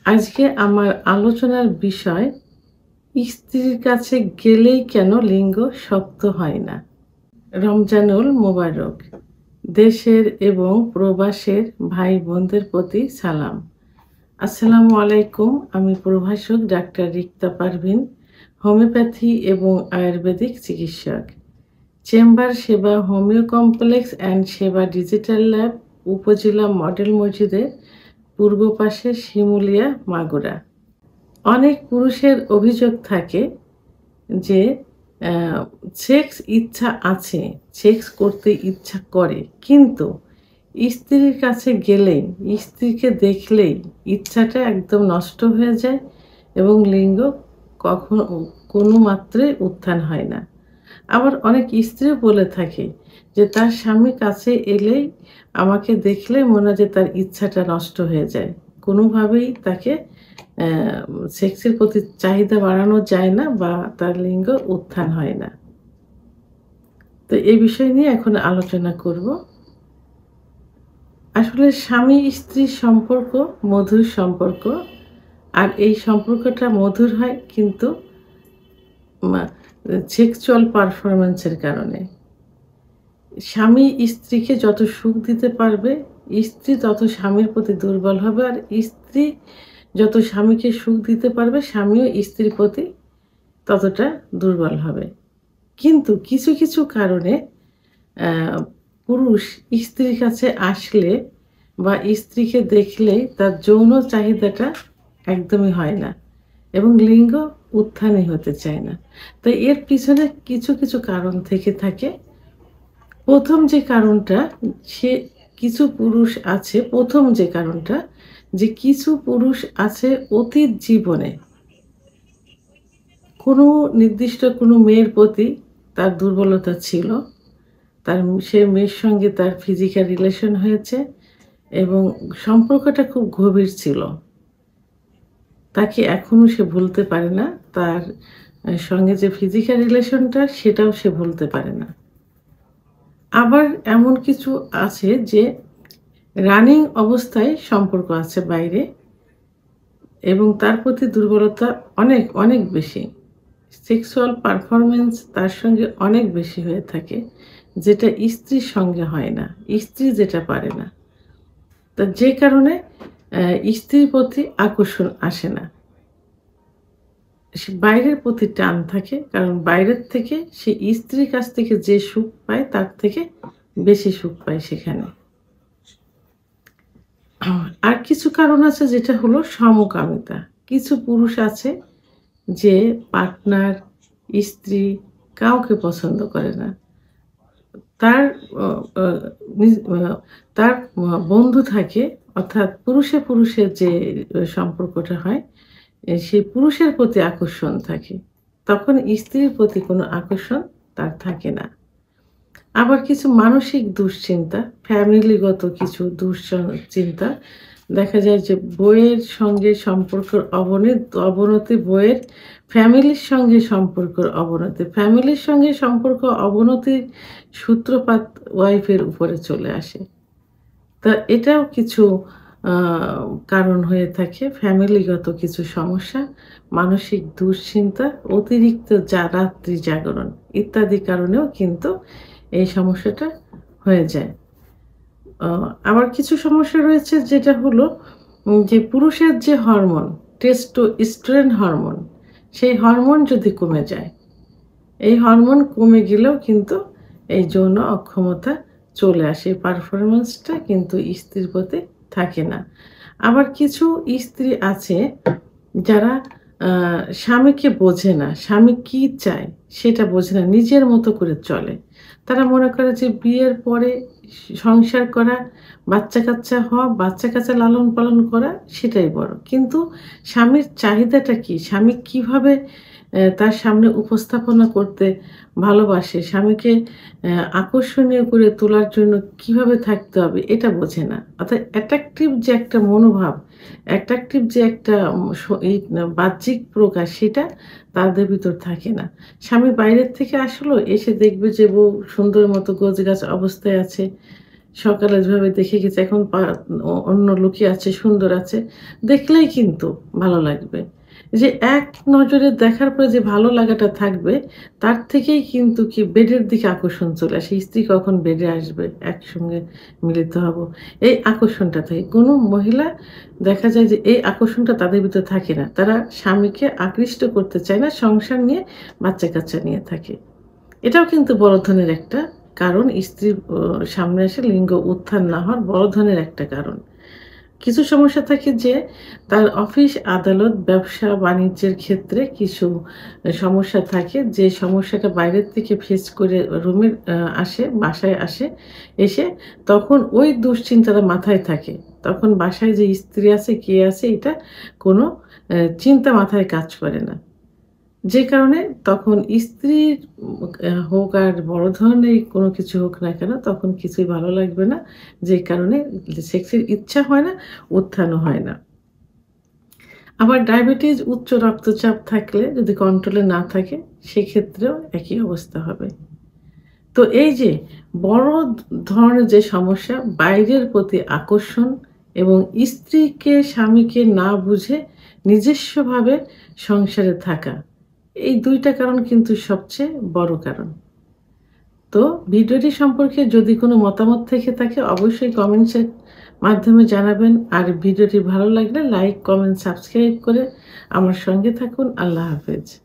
আজকে আমার আলোচনার বিষয় স্ত্রীর কাছে গেলেই কেন লিঙ্গ শক্ত হয় না। রমজানুল মোবারক। দেশের এবং প্রবাসের ভাই বোনদের প্রতি সালাম। আসসালামু আলাইকুম। আমি প্রভাষক ডাক্তার রিক্তা পারভিন, হোমিওপ্যাথি এবং আয়ুর্বেদিক চিকিৎসক। চেম্বার সেবা হোমিও কমপ্লেক্স অ্যান্ড সেবা ডিজিটাল ল্যাব, উপজেলা মডেল মসজিদের পূর্ব পাশে, শিমুলিয়া, মাগুরা। অনেক পুরুষের অভিযোগ থাকে যে সেক্স ইচ্ছা আছে, সেক্স করতে ইচ্ছা করে, কিন্তু স্ত্রীর কাছে গেলেই, স্ত্রীকে দেখলেই ইচ্ছাটা একদম নষ্ট হয়ে যায় এবং লিঙ্গ কখনো কোনো মাত্রায় উত্থান হয় না। আবার অনেক স্ত্রীও বলে থাকে যে তার স্বামী কাছে এলেই, আমাকে দেখলে মনে হয় যে তার ইচ্ছাটা নষ্ট হয়ে যায়, কোনোভাবেই তাকে সেক্সের প্রতি চাহিদা বাড়ানো যায় না বা তার লিঙ্গ উত্থান হয় না। তো এই বিষয় নিয়ে এখন আলোচনা করব। আসলে স্বামী স্ত্রীর সম্পর্ক মধুর সম্পর্ক, আর এই সম্পর্কটা মধুর হয় কিন্তু সেক্সুয়াল পারফরমেন্সের কারণে। স্বামী স্ত্রীকে যত সুখ দিতে পারবে, স্ত্রী তত স্বামীর প্রতি দুর্বল হবে, আর স্ত্রী যত স্বামীকে সুখ দিতে পারবে, স্বামীও স্ত্রীর প্রতি ততটা দুর্বল হবে। কিন্তু কিছু কিছু কারণে পুরুষ স্ত্রীর কাছে আসলে বা স্ত্রীকে দেখলে তার যৌন চাহিদাটা একদমই হয় না এবং লিঙ্গ উত্থানই হতে চায় না। তাই এর পিছনে কিছু কিছু কারণ থেকে থাকে। প্রথম যে কারণটা, কিছু পুরুষ আছে, প্রথম যে কারণটা, যে কিছু পুরুষ আছে অতীত জীবনে কোনো নির্দিষ্ট কোনো মেয়ের প্রতি তার দুর্বলতা ছিল, সে মেয়ের সঙ্গে তার ফিজিক্যাল রিলেশন হয়েছে এবং সম্পর্কটা খুব গভীর ছিল, তাকে এখনও সে ভুলতে পারে না, তার সঙ্গে যে ফিজিক্যাল রিলেশনটা সেটাও সে ভুলতে পারে না। আবার এমন কিছু আছে যে রানিং অবস্থায় সম্পর্ক আছে বাইরে এবং তার প্রতি দুর্বলতা অনেক অনেক বেশি, সেক্সুয়াল পারফরমেন্স তার সঙ্গে অনেক বেশি হয়ে থাকে, যেটা স্ত্রীর সঙ্গে হয় না, স্ত্রী যেটা পারে না। তা যে কারণে স্ত্রীর প্রতি আকর্ষণ আসে না, সে বাইরের প্রতি টান থাকে, কারণ বাইরের থেকে সে স্ত্রীর কাছ থেকে যে সুখ পায় তার থেকে বেশি সুখ পায় সেখানে। আর কিছু কারণ আছে, যেটা হলো সমকামিতা। কিছু পুরুষ আছে যে পার্টনার, স্ত্রী কাউকে পছন্দ করে না, তার তার বন্ধু থাকে, অর্থাৎ পুরুষে পুরুষের যে সম্পর্কটা হয়, সেই পুরুষের প্রতি আকর্ষণ থাকে, তখন স্ত্রীর প্রতি কোনো আকর্ষণ তার থাকে না। আবার কিছু মানসিক দুশ্চিন্তা, ফ্যামিলিগত কিছু দুশ্চিন্তা, দেখা যায় যে বইয়ের সঙ্গে সম্পর্কের অবনতি, বইয়ের ফ্যামিলির সঙ্গে সম্পর্কের অবনতি, ফ্যামিলির সঙ্গে সম্পর্ক অবনতির সূত্রপাত ওয়াইফের উপরে চলে আসে। তা এটাও কিছু কারণ হয়ে থাকে, ফ্যামিলিগত কিছু সমস্যা, মানসিক দুশ্চিন্তা, অতিরিক্ত রাত্রি জাগরণ ইত্যাদি কারণেও কিন্তু এই সমস্যাটা হয়ে যায়। আবার কিছু সমস্যা রয়েছে, যেটা হলো যে পুরুষের যে হরমোন, টেস্টোস্টেরন হরমোন, সেই হরমোন যদি কমে যায়, এই হরমোন কমে গেলেও কিন্তু এই যৌন অক্ষমতা চলে আসে, পারফরমেন্সটা কিন্তু স্ত্রীর প্রতি থাকে না। আবার কিছু স্ত্রী আছে যারা স্বামীকে বোঝে না, স্বামী কি চায় সেটা বোঝে না, নিজের মতো করে চলে। তারা মনে করে যে বিয়ের পরে সংসার করা, বাচ্চা কাচ্চা হওয়া, বাচ্চা কাচ্চা লালন পালন করা সেটাই বড়। কিন্তু স্বামীর চাহিদাটা কি, স্বামী কিভাবে তার সামনে উপস্থাপনা করতে ভালোবাসে, স্বামীকে আকর্ষণীয় করে তোলার জন্য কিভাবে থাকতে হবে, এটা বোঝে না। অর্থাৎ অ্যাট্রাকটিভ যে একটা মনোভাব, অ্যাট্রাকটিভ যে একটা এই বাহ্যিক প্রকাশ, সেটা তাদের ভিতর থাকে না। স্বামী বাইরের থেকে আসলো, এসে দেখবে যে বউ সুন্দর মতো গোছগাছ অবস্থায় আছে, সকালে যেভাবে দেখে গেছে এখন অন্য লোকই আছে, সুন্দর আছে। দেখলেই কিন্তু ভালো লাগবে। যে এক নজরে দেখার পরে যে ভালো লাগাটা থাকবে, তার থেকেই কিন্তু কি বেডের দিকে আকর্ষণ চলে আসে। স্ত্রী কখন বেডে আসবে, একসঙ্গে মিলিত হব। এই আকর্ষণটা থাকে। কোনো মহিলা দেখা যায় যে এই আকর্ষণটা তাদের ভিতরে থাকে না। তারা স্বামীকে আকৃষ্ট করতে চায় না, সংসার নিয়ে বাচ্চা-কাচ্চা নিয়ে থাকে। এটাও কিন্তু বড় ধরনের একটা কারণ, স্ত্রীর সামনে এসে লিঙ্গ উত্থান না হওয়ার বড় ধরনের একটা কারণ। কিছু সমস্যা থাকে যে তার অফিস, আদালত, ব্যবসা-বাণিজ্যের ক্ষেত্রে কিছু সমস্যা থাকে, যে সমস্যাটা বাইরের থেকে ফেস করে রুমে আসে, বাসায় আসে। এসে তখন ওই দুশ্চিন্তাটা মাথায় থাকে। তখন বাসায় যে স্ত্রী আছে, কে আছে, এটা কোনো চিন্তা মাথায় কাজ করে না। যে কারণে তখন স্ত্রীর হোক আর বড় ধরনের কোনো কিছু হোক না কেন, তখন কিছুই ভালো লাগবে না। যে কারণে সেক্সের ইচ্ছা হয় না, উত্থানও হয় না। আবার ডায়াবেটিস, উচ্চ রক্তচাপ থাকলে যদি কন্ট্রোলে না থাকে, সেক্ষেত্রেও একই অবস্থা হবে। তো এই যে বড় ধরনের যে সমস্যা, বাইরের প্রতি আকর্ষণ এবং স্ত্রীকে, স্বামীকে না বুঝে নিজস্বভাবে সংসারে থাকা। এই ২ টা কারণ কিন্তু সবচেয়ে বড় কারণ। তো ভিডিওটি সম্পর্কে যদি কোনো মতামত থেকে থাকে, অবশ্যই কমেন্টসের মাধ্যমে জানাবেন। আর ভিডিওটি ভালো লাগলে লাইক, কমেন্ট, সাবস্ক্রাইব করে আমার সঙ্গে থাকুন। আল্লাহ হাফেজ।